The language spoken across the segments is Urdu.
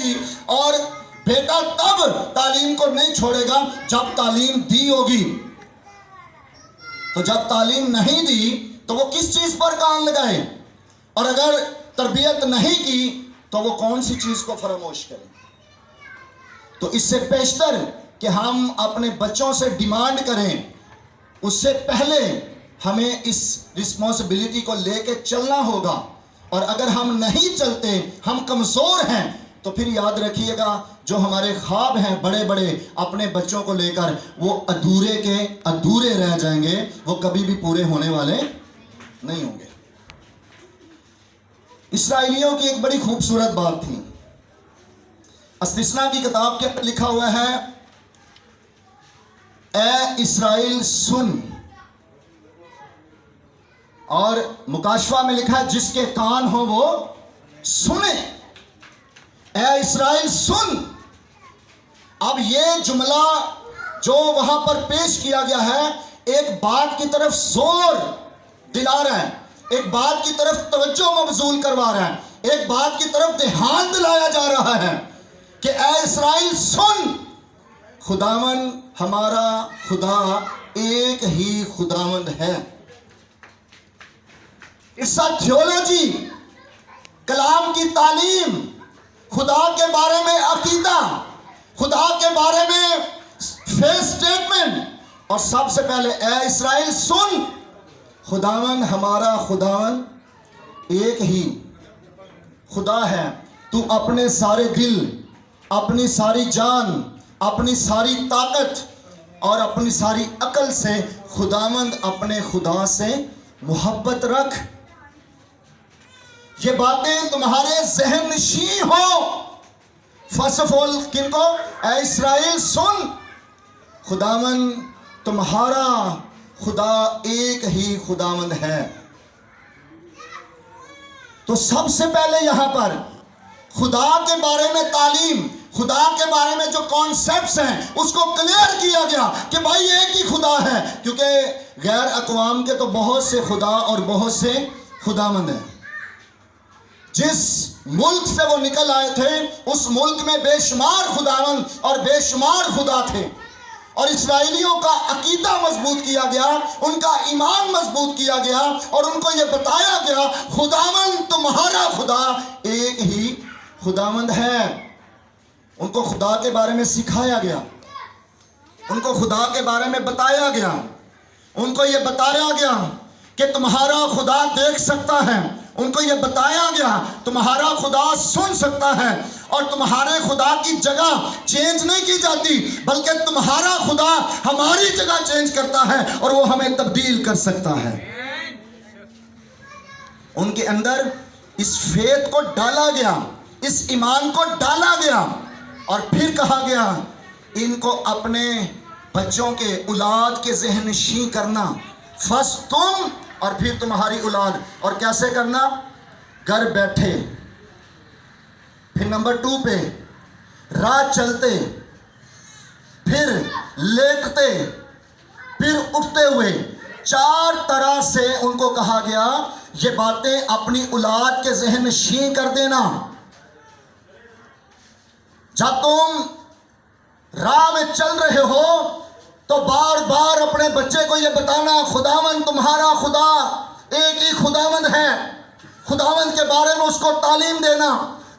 ہوگی اور بیٹا تب تعلیم کو نہیں چھوڑے گا جب تعلیم دی ہوگی. تو جب تعلیم نہیں دی تو وہ کس چیز پر کان لگائے؟ اور اگر تربیت نہیں کی تو وہ کون سی چیز کو فراموش کریں؟ تو اس سے بیشتر کہ ہم اپنے بچوں سے ڈیمانڈ کریں، اس سے پہلے ہمیں اس رسپانسبلٹی کو لے کے چلنا ہوگا. اور اگر ہم نہیں چلتے، ہم کمزور ہیں، تو پھر یاد رکھیے گا جو ہمارے خواب ہیں بڑے بڑے اپنے بچوں کو لے کر، وہ ادھورے کے ادھورے رہ جائیں گے، وہ کبھی بھی پورے ہونے والے نہیں ہوں گے. اسرائیلیوں کی ایک بڑی خوبصورت بات تھی. استثنا کی کتاب کے اندر لکھا ہوا ہے، اے اسرائیل سن. اور مکاشفہ میں لکھا ہے جس کے کان ہو وہ سنے. اے اسرائیل سن. اب یہ جملہ جو وہاں پر پیش کیا گیا ہے ایک بات کی طرف زور دلا رہا ہے، ایک بات کی طرف توجہ مبذول کروا رہا ہے، ایک بات کی طرف دھیان دلایا جا رہا ہے کہ اے اسرائیل سن، خداوند ہمارا خدا ایک ہی خداوند ہے. اس تھیولوجی، کلام کی تعلیم، خدا کے بارے میں عقیدہ، خدا کے بارے میں فیس سٹیٹمنٹ، اور سب سے پہلے اے اسرائیل سن، خداوند ہمارا خداوند ایک ہی خدا ہے. تو اپنے سارے دل، اپنی ساری جان، اپنی ساری طاقت اور اپنی ساری عقل سے خداوند اپنے خدا سے محبت رکھ. یہ باتیں تمہارے ذہن نشین ہو. فرسٹ آف آل کن کو؟ اے اسرائیل سن، خداوند تمہارا خدا ایک ہی خداوند ہے. تو سب سے پہلے یہاں پر خدا کے بارے میں تعلیم، خدا کے بارے میں جو کانسیپٹس ہیں اس کو کلیئر کیا گیا کہ بھائی ایک ہی خدا ہے. کیونکہ غیر اقوام کے تو بہت سے خدا اور بہت سے خداوند ہیں. جس ملک سے وہ نکل آئے تھے اس ملک میں بے شمار خداوند اور بے شمار خدا تھے. اور اسرائیلیوں کا عقیدہ مضبوط کیا گیا، ان کا ایمان مضبوط کیا گیا، اور ان کو یہ بتایا گیا خداوند تمہارا خدا ایک ہی خداوند ہے. ان کو خدا کے بارے میں سکھایا گیا، ان کو خدا کے بارے میں بتایا گیا، ان کو یہ بتایا گیا کہ تمہارا خدا دیکھ سکتا ہے. ان کو یہ بتایا گیا تمہارا خدا سن سکتا ہے، اور تمہارے خدا کی جگہ چینج نہیں کی جاتی، بلکہ تمہارا خدا ہماری جگہ چینج کرتا ہے اور وہ ہمیں تبدیل کر سکتا ہے. ان کے اندر اس فیت کو ڈالا گیا، اس ایمان کو ڈالا گیا، اور پھر کہا گیا ان کو اپنے بچوں کے اولاد کے ذہن نشین کرنا. فرسٹ تم اور پھر تمہاری اولاد. اور کیسے کرنا؟ گھر بیٹھے، پھر نمبر 2 پہ راہ چلتے، پھر لیٹتے، پھر اٹھتے ہوئے. 4 طرح سے ان کو کہا گیا یہ باتیں اپنی اولاد کے ذہن نشین کر دینا. جب تم راہ میں چل رہے ہو تو بار بار اپنے بچے کو یہ بتانا خداوند تمہارا خدا ایک ہی خداوند ہے. خداوند کے بارے میں اس کو تعلیم دینا.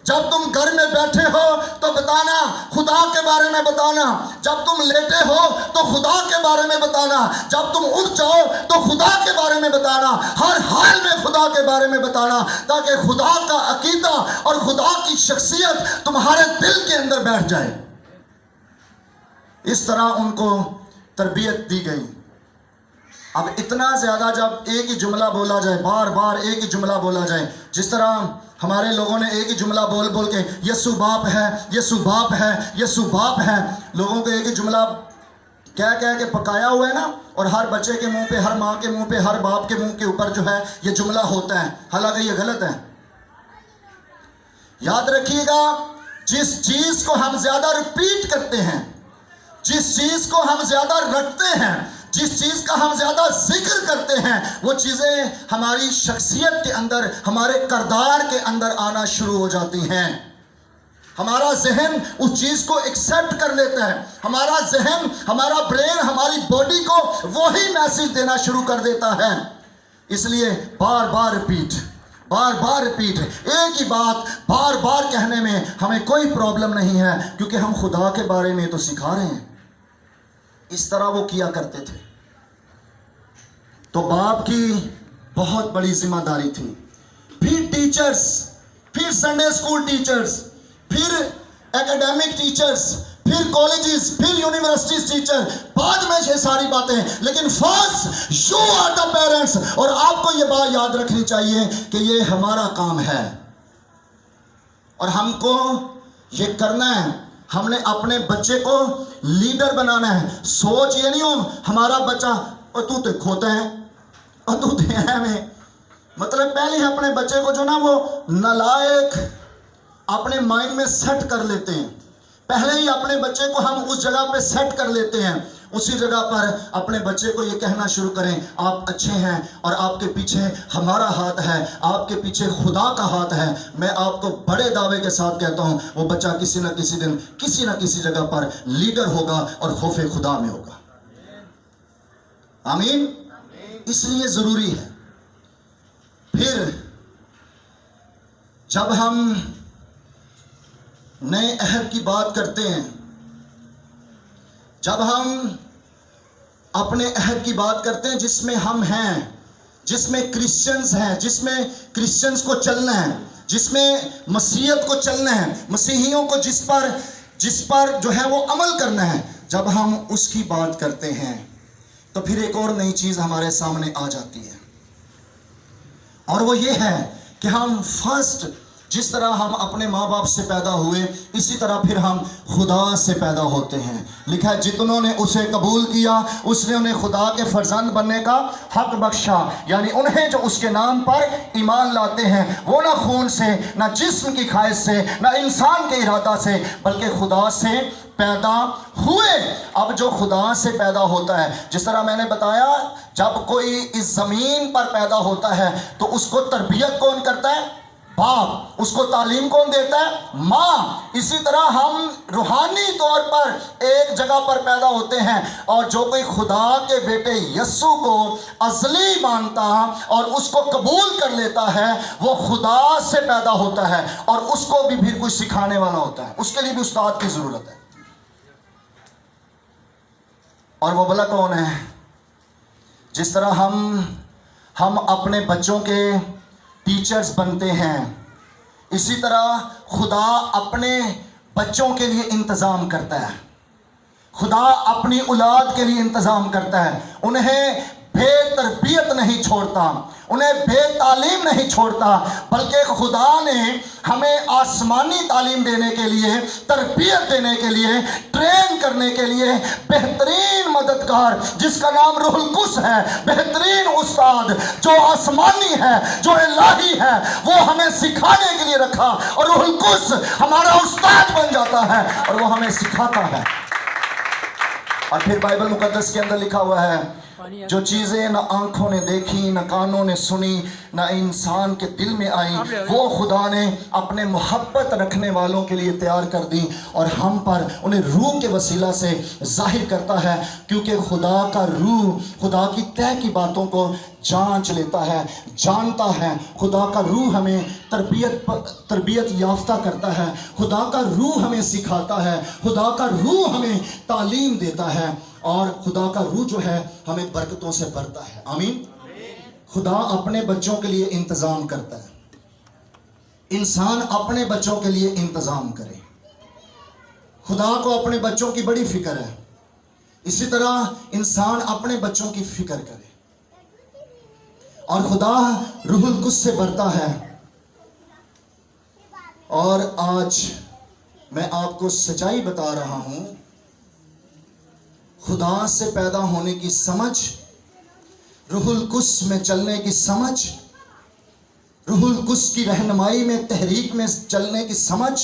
جب تم گھر میں بیٹھے ہو تو بتانا خدا کے بارے میں بتانا. جب تم لیٹے ہو تو خدا کے بارے میں بتانا. جب تم اٹھ جاؤ تو خدا کے بارے میں بتانا. ہر حال میں خدا کے بارے میں بتانا، تاکہ خدا کا عقیدہ اور خدا کی شخصیت تمہارے دل کے اندر بیٹھ جائے. اس طرح ان کو تربیت دی گئی. اب اتنا زیادہ جب ایک ہی جملہ بولا جائے، بار بار ایک ہی جملہ بولا جائے، جس طرح ہمارے لوگوں نے ایک ہی جملہ بول بول کے یسوع باپ ہے، یسوع باپ ہے، یسوع باپ ہے، لوگوں کو ایک ہی جملہ کہہ کہہ کے پکایا ہوا ہے نا. اور ہر بچے کے منہ پہ، ہر ماں کے منہ پہ، ہر باپ کے منہ کے اوپر جو ہے یہ جملہ ہوتا ہے، حالانکہ یہ غلط ہے. یاد رکھیے گا جس چیز کو ہم زیادہ ریپیٹ کرتے ہیں، جس چیز کو ہم زیادہ رکھتے ہیں، جس چیز کا ہم زیادہ ذکر کرتے ہیں، وہ چیزیں ہماری شخصیت کے اندر، ہمارے کردار کے اندر آنا شروع ہو جاتی ہیں. ہمارا ذہن اس چیز کو ایکسیپٹ کر لیتا ہے. ہمارا ذہن، ہمارا برین، ہماری باڈی کو وہی میسج دینا شروع کر دیتا ہے. اس لیے بار بار ریپیٹ، ایک ہی بات بار بار کہنے میں ہمیں کوئی پرابلم نہیں ہے، کیونکہ ہم خدا کے بارے میں تو سکھا رہے ہیں. اس طرح وہ کیا کرتے تھے. تو باپ کی بہت بڑی ذمہ داری تھی. پھر ٹیچرز، پھر سنڈے اسکول ٹیچرز، پھر ایکیڈیمک ٹیچرز، پھر کالجز، پھر یونیورسٹیز ٹیچر، بعد میں یہ ساری باتیں. لیکن first you are the parents. اور آپ کو یہ بات یاد رکھنی چاہیے کہ یہ ہمارا کام ہے اور ہم کو یہ کرنا ہے. ہم نے اپنے بچے کو لیڈر بنانا ہے. سوچ یہ نہیں ہو ہمارا بچہ اور تو تے کھوتے ہیں اور تو تے ہیں میں، مطلب پہلے ہی اپنے بچے کو جو نا وہ نالائق اپنے مائنڈ میں سیٹ کر لیتے ہیں. پہلے ہی اپنے بچے کو ہم اس جگہ پہ سیٹ کر لیتے ہیں. اسی جگہ پر اپنے بچے کو یہ کہنا شروع کریں آپ اچھے ہیں اور آپ کے پیچھے ہمارا ہاتھ ہے، آپ کے پیچھے خدا کا ہاتھ ہے. میں آپ کو بڑے دعوے کے ساتھ کہتا ہوں وہ بچہ کسی نہ کسی دن کسی نہ کسی جگہ پر لیڈر ہوگا اور خوف خدا میں ہوگا. آمین. اس لیے ضروری ہے. پھر جب ہم نئے عہد کی بات کرتے ہیں، جب ہم اپنے عہد کی بات کرتے ہیں جس میں ہم ہیں، جس میں کرسچنز ہیں، جس میں کرسچنز کو چلنا ہے، جس میں مسیحیت کو چلنا ہے، مسیحیوں کو جس پر جو ہے وہ عمل کرنا ہے، جب ہم اس کی بات کرتے ہیں تو پھر ایک اور نئی چیز ہمارے سامنے آ جاتی ہے. اور وہ یہ ہے کہ ہم فرسٹ جس طرح ہم اپنے ماں باپ سے پیدا ہوئے اسی طرح پھر ہم خدا سے پیدا ہوتے ہیں. لکھا ہے جتنوں نے اسے قبول کیا اس نے انہیں خدا کے فرزند بننے کا حق بخشا. یعنی انہیں جو اس کے نام پر ایمان لاتے ہیں وہ نہ خون سے، نہ جسم کی خواہش سے، نہ انسان کے ارادہ سے، بلکہ خدا سے پیدا ہوئے. اب جو خدا سے پیدا ہوتا ہے، جس طرح میں نے بتایا جب کوئی اس زمین پر پیدا ہوتا ہے تو اس کو تربیت کون کرتا ہے؟ باپ. اس کو تعلیم کون دیتا ہے؟ ماں. اسی طرح ہم روحانی طور پر ایک جگہ پر پیدا ہوتے ہیں اور جو کوئی خدا کے بیٹے یسوع کو ازلی مانتا اور اس کو قبول کر لیتا ہے وہ خدا سے پیدا ہوتا ہے اور اس کو بھی پھر کوئی سکھانے والا ہوتا ہے. اس کے لیے بھی استاد کی ضرورت ہے. اور وہ بلا کون ہے؟ جس طرح ہم اپنے بچوں کے ٹیچرز بنتے ہیں اسی طرح خدا اپنے بچوں کے لیے انتظام کرتا ہے. خدا اپنی اولاد کے لیے انتظام کرتا ہے. انہیں بے تربیت نہیں چھوڑتا، انہیں بے تعلیم نہیں چھوڑتا، بلکہ خدا نے ہمیں آسمانی تعلیم دینے کے لیے، تربیت دینے کے لیے، ٹرین کرنے کے لیے بہترین مددگار جس کا نام روح القدس ہے، بہترین استاد جو آسمانی ہے، جو الہی ہے، وہ ہمیں سکھانے کے لیے رکھا. اور روح القدس ہمارا استاد بن جاتا ہے اور وہ ہمیں سکھاتا ہے. اور پھر بائبل مقدس کے اندر لکھا ہوا ہے جو چیزیں نہ آنکھوں نے دیکھی، نہ کانوں نے سنی، نہ انسان کے دل میں آئی، وہ خدا نے اپنے محبت رکھنے والوں کے لیے تیار کر دی اور ہم پر انہیں روح کے وسیلہ سے ظاہر کرتا ہے. کیونکہ خدا کا روح خدا کی طے کی باتوں کو جانچ لیتا ہے، جانتا ہے. خدا کا روح ہمیں تربیت یافتہ کرتا ہے. خدا کا روح ہمیں سکھاتا ہے. خدا کا روح ہمیں تعلیم دیتا ہے. اور خدا کا روح جو ہے ہمیں برکتوں سے بھرتا ہے. آمین. خدا اپنے بچوں کے لیے انتظام کرتا ہے. انسان اپنے بچوں کے لیے انتظام کرے. خدا کو اپنے بچوں کی بڑی فکر ہے. اسی طرح انسان اپنے بچوں کی فکر کرے. اور خدا روح القدس سے بھرتا ہے. اور آج میں آپ کو سچائی بتا رہا ہوں، خدا سے پیدا ہونے کی سمجھ، روح القدس میں چلنے کی سمجھ، روح القدس کی رہنمائی میں تحریک میں چلنے کی سمجھ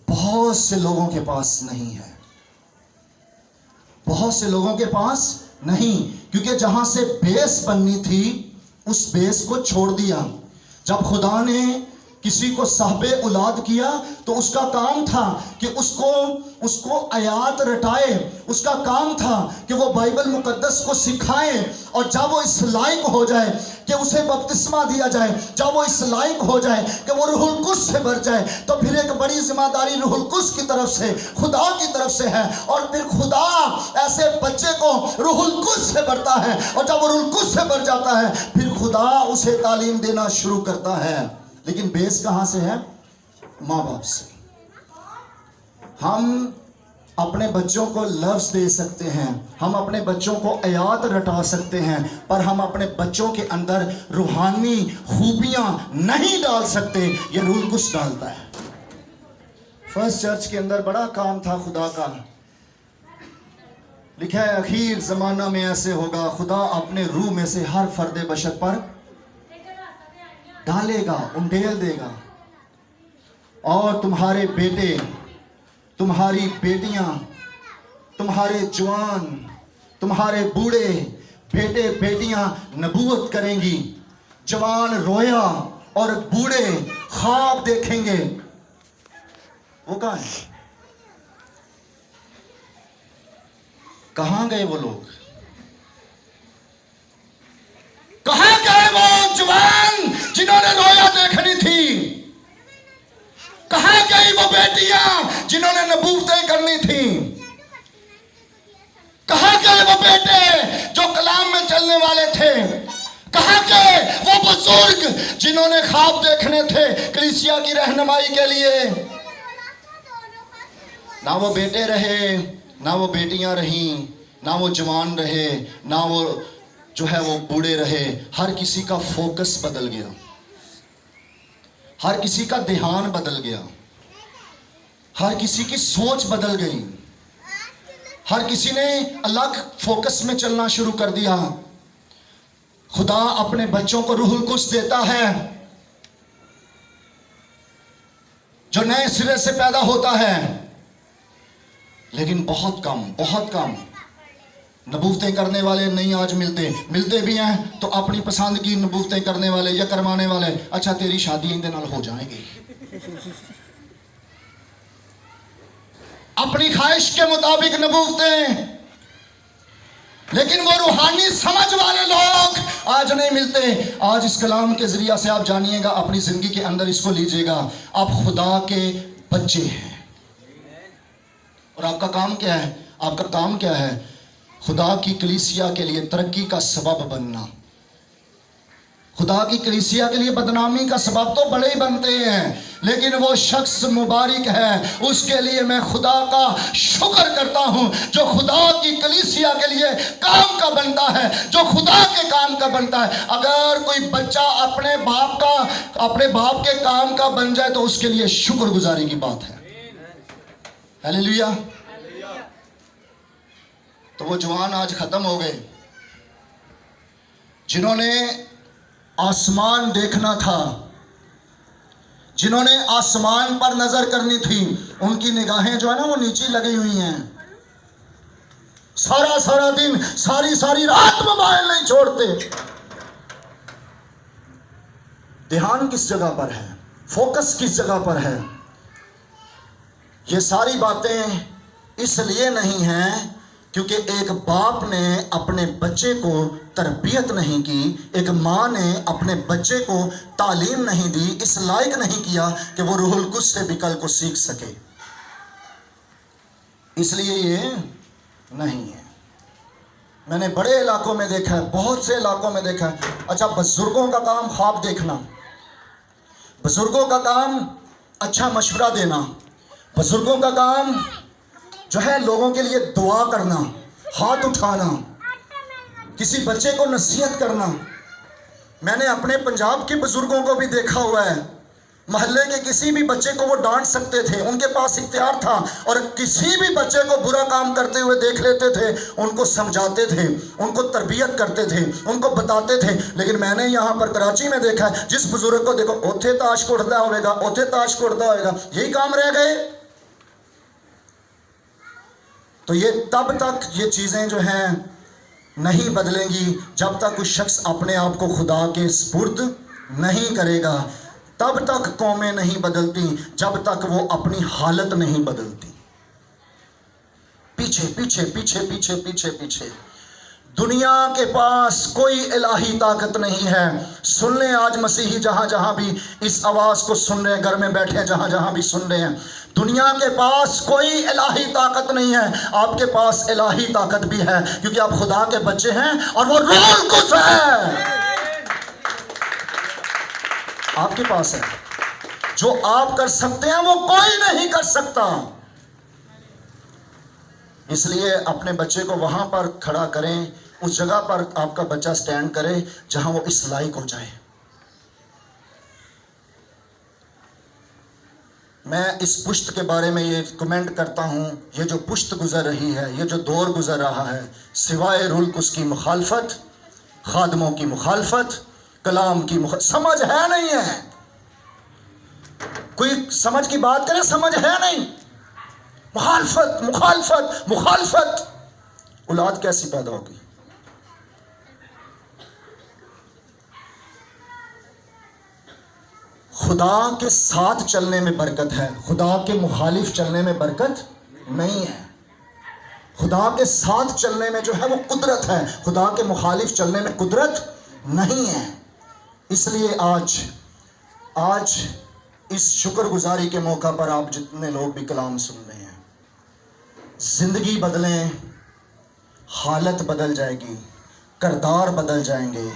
بہت سے لوگوں کے پاس نہیں ہے. بہت سے لوگوں کے پاس نہیں، کیونکہ جہاں سے بیس بننی تھی اس بیس کو چھوڑ دیا. جب خدا نے کسی کو صاحب اولاد کیا تو اس کا کام تھا کہ اس کو آیات رٹائے، اس کا کام تھا کہ وہ بائبل مقدس کو سکھائے، اور جب وہ اس لائق ہو جائے کہ اسے بپتسمہ دیا جائے، جب وہ اس لائق ہو جائے کہ وہ روح القدس سے بھر جائے، تو پھر ایک بڑی ذمہ داری روح القدس کی طرف سے، خدا کی طرف سے ہے، اور پھر خدا ایسے بچے کو روح القدس سے بھرتا ہے، اور جب وہ روح القدس سے بھر جاتا ہے پھر خدا اسے تعلیم دینا شروع کرتا ہے۔ لیکن بیس کہاں سے ہے؟ ماں باپ سے۔ ہم اپنے بچوں کو لفظ دے سکتے ہیں، ہم اپنے بچوں کو آیات رٹا سکتے ہیں، پر ہم اپنے بچوں کے اندر روحانی خوبیاں نہیں ڈال سکتے، یہ روح القدس ڈالتا ہے۔ فرسٹ چرچ کے اندر بڑا کام تھا خدا کا، لکھا ہے اخیر زمانہ میں ایسے ہوگا، خدا اپنے روح میں سے ہر فرد بشر پر ڈالے گا، انڈیل دے گا، اور تمہارے بیٹے، تمہاری بیٹیاں، تمہارے جوان، تمہارے بوڑھے بیٹے بیٹیاں نبوت کریں گی، جوان رویا اور بوڑھے خواب دیکھیں گے۔ وہ کہاں ہیں؟ کہاں گئے وہ لوگ؟ کہاں گئے وہ جوان جنہوں نے رویا دیکھنی تھی؟ کہاں گئی وہ بیٹیاں جنہوں نے نبوتیں کرنی تھی؟ کہاں گئے وہ بیٹے جو کلام میں چلنے والے تھے؟ کہاں گئے وہ بزرگ جنہوں نے خواب دیکھنے تھے کلیسیا کی رہنمائی کے لیے؟ نہ وہ بیٹے رہے، نہ وہ بیٹیاں رہیں، نہ وہ جوان رہے، نہ وہ جو ہے وہ بوڑھے رہے۔ ہر کسی کا فوکس بدل گیا، ہر کسی کا دھیان بدل گیا، ہر کسی کی سوچ بدل گئی، ہر کسی نے الگ فوکس میں چلنا شروع کر دیا۔ خدا اپنے بچوں کو روح القدس دیتا ہے جو نئے سرے سے پیدا ہوتا ہے، لیکن بہت کم نبوتیں کرنے والے نہیں آج ملتے بھی ہیں تو اپنی پسند کی نبوتیں کرنے والے یا کروانے والے، اچھا تیری شادی اندے نال ہو جائے گی، اپنی خواہش کے مطابق نبوتیں۔ لیکن وہ روحانی سمجھ والے لوگ آج نہیں ملتے۔ آج اس کلام کے ذریعہ سے آپ جانیے گا، اپنی زندگی کے اندر اس کو لیجئے گا، آپ خدا کے بچے ہیں، اور آپ کا کام کیا ہے؟ آپ کا کام کیا ہے؟ خدا کی کلیسیا کے لیے ترقی کا سبب بننا۔ خدا کی کلیسیا کے لیے بدنامی کا سبب تو بڑے ہی بنتے ہیں، لیکن وہ شخص مبارک ہے، اس کے لیے میں خدا کا شکر کرتا ہوں جو خدا کی کلیسیا کے لیے کام کا بنتا ہے، جو خدا کے کام کا بنتا ہے۔ اگر کوئی بچہ اپنے باپ کے کام کا بن جائے تو اس کے لیے شکر گزاری کی بات ہے۔ ہیلیلویا۔ تو وہ جوان آج ختم ہو گئے جنہوں نے آسمان دیکھنا تھا، جنہوں نے آسمان پر نظر کرنی تھی، ان کی نگاہیں جو ہے نا وہ نیچے لگی ہوئی ہیں، سارا دن ساری رات موبائل نہیں چھوڑتے۔ دھیان کس جگہ پر ہے؟ فوکس کس جگہ پر ہے؟ یہ ساری باتیں اس لیے نہیں ہیں کیونکہ ایک باپ نے اپنے بچے کو تربیت نہیں کی، ایک ماں نے اپنے بچے کو تعلیم نہیں دی، اس لائق نہیں کیا کہ وہ روح القدس سے بھی کل کو سیکھ سکے، اس لیے یہ نہیں ہے۔ میں نے بڑے علاقوں میں دیکھا ہے، بہت سے علاقوں میں دیکھا ہے۔ اچھا، بزرگوں کا کام خواب دیکھنا، بزرگوں کا کام اچھا مشورہ دینا، بزرگوں کا کام جو ہے لوگوں کے لیے دعا کرنا، ہاتھ اٹھانا، کسی بچے کو نصیحت کرنا۔ میں نے اپنے پنجاب کے بزرگوں کو بھی دیکھا ہوا ہے، محلے کے کسی بھی بچے کو وہ ڈانٹ سکتے تھے، ان کے پاس اختیار تھا، اور کسی بھی بچے کو برا کام کرتے ہوئے دیکھ لیتے تھے، ان کو سمجھاتے تھے، ان کو تربیت کرتے تھے، ان کو بتاتے تھے۔ لیکن میں نے یہاں پر کراچی میں دیکھا ہے، جس بزرگ کو دیکھو اوتھے تاش کوڑتا ہوئے گا، اوتھے تاش کوڑتا ہوئے گا، یہی کام رہ گئے۔ تو یہ تب تک یہ چیزیں جو ہیں نہیں بدلیں گی جب تک کوئی شخص اپنے آپ کو خدا کے سپرد نہیں کرے گا۔ تب تک قومیں نہیں بدلتی جب تک وہ اپنی حالت نہیں بدلتی. پیچھے پیچھے پیچھے پیچھے پیچھے پیچھے. دنیا کے پاس کوئی الہی طاقت نہیں ہے. سن لیں آج مسیحی جہاں جہاں بھی اس آواز کو سن رہے ہیں, گھر میں بیٹھے ہیں جہاں جہاں بھی سن رہے ہیں, دنیا کے پاس کوئی الہی طاقت نہیں ہے. آپ کے پاس الہی طاقت بھی ہے کیونکہ آپ خدا کے بچے ہیں اور وہ روح القدس ہے آپ کے پاس ہے. جو آپ کر سکتے ہیں وہ کوئی نہیں کر سکتا. اس لیے اپنے بچے کو وہاں پر کھڑا کریں, اس جگہ پر آپ کا بچہ سٹینڈ کرے جہاں وہ اس لائق ہو جائے. میں اس پشت کے بارے میں یہ کمنٹ کرتا ہوں, یہ جو پشت گزر رہی ہے, یہ جو دور گزر رہا ہے, سوائے روح القدس کی مخالفت, خادموں کی مخالفت, کلام کی سمجھ ہے نہیں ہے. کوئی سمجھ کی بات کرے, سمجھ ہے نہیں. مخالفت مخالفت مخالفت, اولاد کیسی پیدا ہوگی؟ خدا کے ساتھ چلنے میں برکت ہے, خدا کے مخالف چلنے میں برکت نہیں ہے. خدا کے ساتھ چلنے میں جو ہے وہ قدرت ہے, خدا کے مخالف چلنے میں قدرت نہیں ہے. اس لیے آج اس شکر گزاری کے موقع پر آپ جتنے لوگ بھی کلام سن رہے ہیں, زندگی بدلیں, حالت بدل جائے گی, کردار بدل جائیں گے,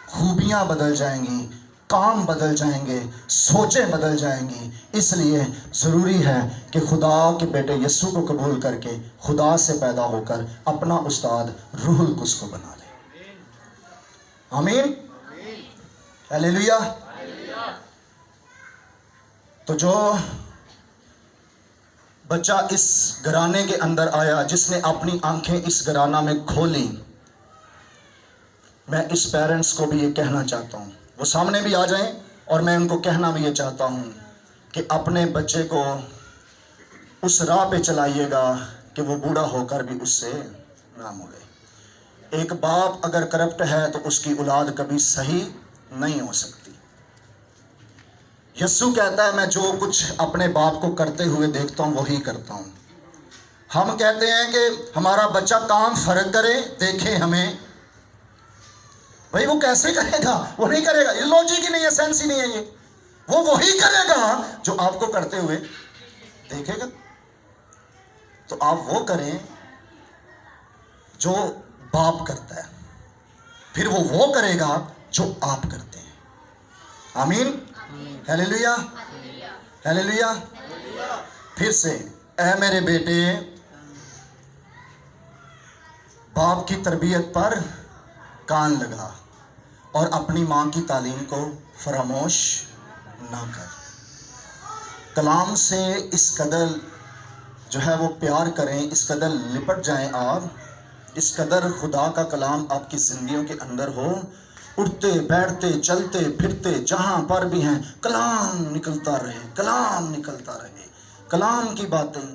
خوبیاں بدل جائیں گی, کام بدل جائیں گے, سوچیں بدل جائیں گی. اس لیے ضروری ہے کہ خدا کے بیٹے یسوع کو قبول کر کے خدا سے پیدا ہو کر اپنا استاد روح القدس کو بنا لیں. آمین, ہلیلویا. تو جو بچہ اس گھرانے کے اندر آیا, جس نے اپنی آنکھیں اس گھرانہ میں کھولیں, میں اس پیرنٹس کو بھی یہ کہنا چاہتا ہوں, وہ سامنے بھی آ جائیں, اور میں ان کو کہنا بھی یہ چاہتا ہوں کہ اپنے بچے کو اس راہ پہ چلائیے گا کہ وہ بوڑھا ہو کر بھی اس سے نہ مڑے. ایک باپ اگر کرپٹ ہے تو اس کی اولاد کبھی صحیح نہیں ہو سکتی. یسوع کہتا ہے میں جو کچھ اپنے باپ کو کرتے ہوئے دیکھتا ہوں وہی کرتا ہوں. ہم کہتے ہیں کہ ہمارا بچہ کام فرق کرے, دیکھے ہمیں. بھائی وہ کیسے کرے گا؟ وہ نہیں کرے گا. یہ لوجک ہی نہیں ہے, سینس ہی نہیں ہے. یہ وہ وہی کرے گا جو آپ کو کرتے ہوئے دیکھے گا. تو آپ وہ کریں جو باپ کرتا ہے, پھر وہ کرے گا جو آپ کرتے ہیں. آمین, ہلیلویا ہلیلویا. پھر سے, اے میرے بیٹے, باپ کی تربیت پر کان لگا اور اپنی ماں کی تعلیم کو فراموش نہ کر. کلام سے اس قدر جو ہے وہ پیار کریں, اس قدر لپٹ جائیں آپ, اس قدر خدا کا کلام آپ کی زندگیوں کے اندر ہو. اٹھتے بیٹھتے چلتے پھرتے جہاں پر بھی ہیں, کلام نکلتا رہے, کلام نکلتا رہے, کلام کی باتیں.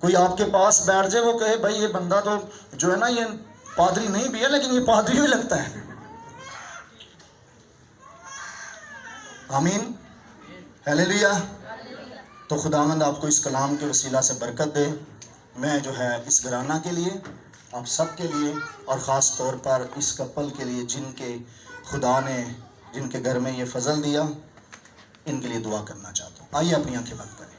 کوئی آپ کے پاس بیٹھ جائے, وہ کہے بھائی یہ بندہ تو جو ہے نا یہ پادری نہیں بھی ہے لیکن یہ پادری ہی لگتا ہے. آمین, ہلیلویا. تو خداوند آپ کو اس کلام کے وسیلہ سے برکت دے. میں جو ہے اس گھرانہ کے لیے, آپ سب کے لیے, اور خاص طور پر اس کپل کے لیے جن کے خدا نے جن کے گھر میں یہ فضل دیا, ان کے لیے دعا کرنا چاہتا ہوں. آئیے اپنی آنکھیں بند کریں.